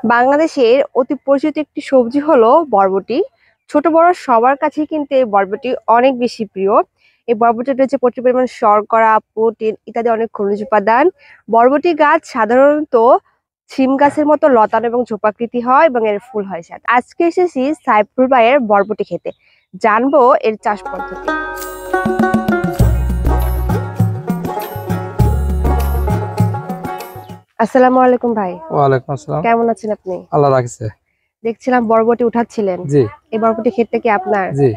বাংলাদেশের অতি পরিচিত একটি সবজি হলো বরবটি। ছোট বড় সবার কাছে কিন্তু এই বরবটি অনেক বেশি প্রিয়। এই বরবটিতে রয়েছে প্রচুর পরিমাণ শর্করা, প্রোটিন ইত্যাদি অনেক খনিজ উপাদান। বরবটি গাছ সাধারণত শিম গাছের মতো লতানো এবং ঝোপাকৃতি হয় এবং এর ফুল হয় সাদা। আজকে এসেছি সাইফুল ভাইয়ের বরবটি খেতে, জানবো এর চাষ পদ্ধতি। আসসালামু আলাইকুম ভাই। ওয়ালাইকুম আসসালাম। কেমন আছেন আপনি? আল্লাহ রাখছে। দেখছিলাম বরবটি উঠাচ্ছিলেন। জি এই বরবটি ক্ষেতটা কি আপনার? জি।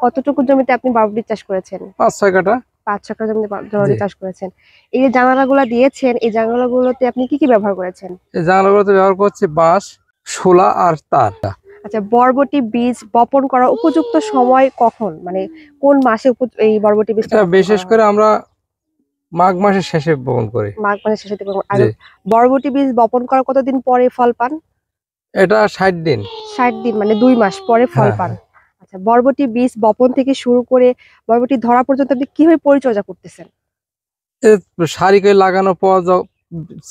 কতটুকু জমিতে আপনি বরবটি চাষ করেছেন? 5-6 কাঠা। ৫ কাঠা জমিতে জি। বরবটি চাষ করেছেন। এই যে জানালাগুলো দিয়েছেন, এই জানালাগুলোতে আপনি কি কি ব্যবহার করেছেন? এই জানালাগুলোতে ব্যবহার করছি বাঁশ, শোলা আর তার। আচ্ছা, বরবটি বীজ বপন করার উপযুক্ত সময় কখন? মানে কোন মাসে এই বরবটি বীজটা এটা বপন বিশেষ করা হয়? করে আমরা মাঘ মাসের শেষে বপন করি। মাঘ মাসের শেষের দিকে। আর জি। বরবটি বীজ বপন করার কতদিন পরে ফল পান? এটা 60 দিন। ৬০ দিন, মানে ২ মাস পরে ফল হ্যাঁ পান। হ্যাঁ। আচ্ছা, বরবটি বীজ বপন থেকে শুরু করে বরবটি ধরা পর্যন্ত আপনি কিভাবে পরিচর্যা করতেছেন? এ সারি করে লাগানোর পর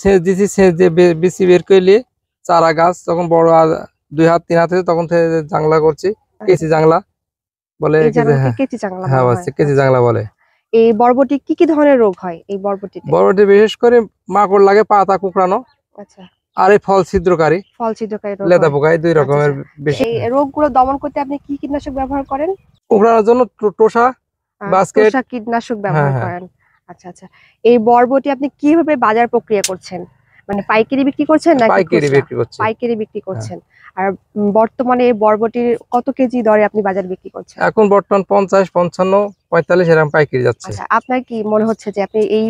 সেচ দিছি, সেচ দিয়ে বিচি বের করলে চারা গাছ যখন বড় 2 হাত 3 হাত হয়েছে তখন থেকে জাংলা করছি। কেচি জাংলা বলে। এই কেচি, জাংলাকে হ্যাঁ কেঁচি জাংলা হ্যাঁ, বলা হয়। হচ্ছে কেচি আচ্ছা, জাংলা বলে। এই বরবটি কি কি ধরনের রোগ হয় এই বরবটিতে? বরবটি বিশেষ করে মাকড় লাগে, পাতা কুকড়ানো, আচ্ছা, আর এই ফল ছিদ্রকারী, ফল ছিদ্রকারী রোগ লেদা হয়। পোকা, এই 2 আচ্ছা রকমের আচ্ছা। তো বেশি। এই রোগগুলো দমন করতে আপনি কি কীটনাশক ব্যবহার করেন? কুকড়ানোর জন্য টোসা, বাস্কেট। টোসা কীটনাশক হ্যাঁ ব্যবহার হ্যাঁ। করেন। আচ্ছা আচ্ছা। এই বরবটি আপনি কিভাবে বাজার প্রক্রিয়া করছেন? মানে পাইকারি বিক্রি করছেন নাকি পাইকারি খুচরা? বিক্রি করছি। পাইকারি বিক্রি হ্যাঁ। করছেন। আর বর্তমানে এই বরবটির কত কেজি দরে আপনি বাজারে বিক্রি করছেন? এখন বর্তমান 50, 55, 45 এরকম পাইকারি যাচ্ছে। আচ্ছা, আপনার কি মনে হচ্ছে যে আপনি এই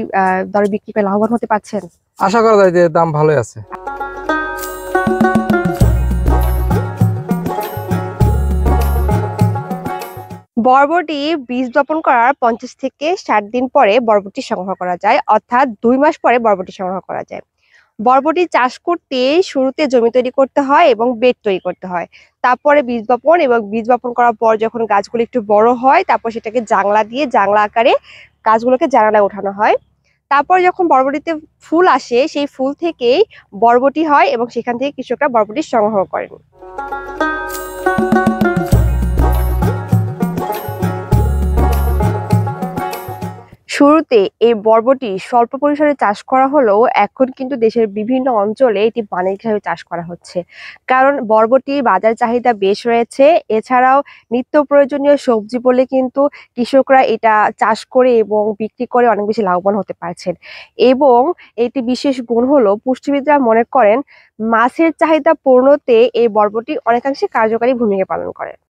দরে বিক্রি করে লাভবান হতে পারছেন? আশা করা যায় যে দাম ভালোই আছে। বরবটি বীজ বপন করার ৫০ থেকে ৬০ দিন পরে বরবটি সংগ্রহ করা যায়, অর্থাৎ ২ মাস পরে বরবটি সংগ্রহ করা যায়। বরবটি চাষ করতে শুরুতে জমি তৈরি করতে হয় এবং বেড তৈরি করতে হয়। তারপরে বীজ বপন, এবং বীজ বপন করার পর যখন গাছগুলো একটু বড় হয় তারপর সেটাকে জাংলা দিয়ে জাংলা আকারে গাছগুলোকে জানালায় ওঠানো হয়। তারপর যখন বরবটিতে ফুল আসে সেই ফুল থেকেই বরবটি হয় এবং সেখান থেকে কৃষকরা বরবটি সংগ্রহ করেন। শুরুতে এই বরবটি স্বল্প পরিসরে চাষ করা হলেও এখন কিন্তু দেশের বিভিন্ন অঞ্চলে এটি বাণিজ্যিক হিসেবে চাষ করা হচ্ছে, কারণ বরবটির বাজার চাহিদা বেশ রয়েছে। এছাড়াও নিত্য প্রয়োজনীয় সবজি বলে কিন্তু কৃষকরা এটা চাষ করে এবং বিক্রি করে অনেক বেশি লাভবান হতে পারছেন। এবং এটি বিশেষ গুণ হলো, পুষ্টিবিদরা মনে করেন মাছের চাহিদা পূরণতে এই বরবটি অনেকাংশে কার্যকারী ভূমিকা পালন করে।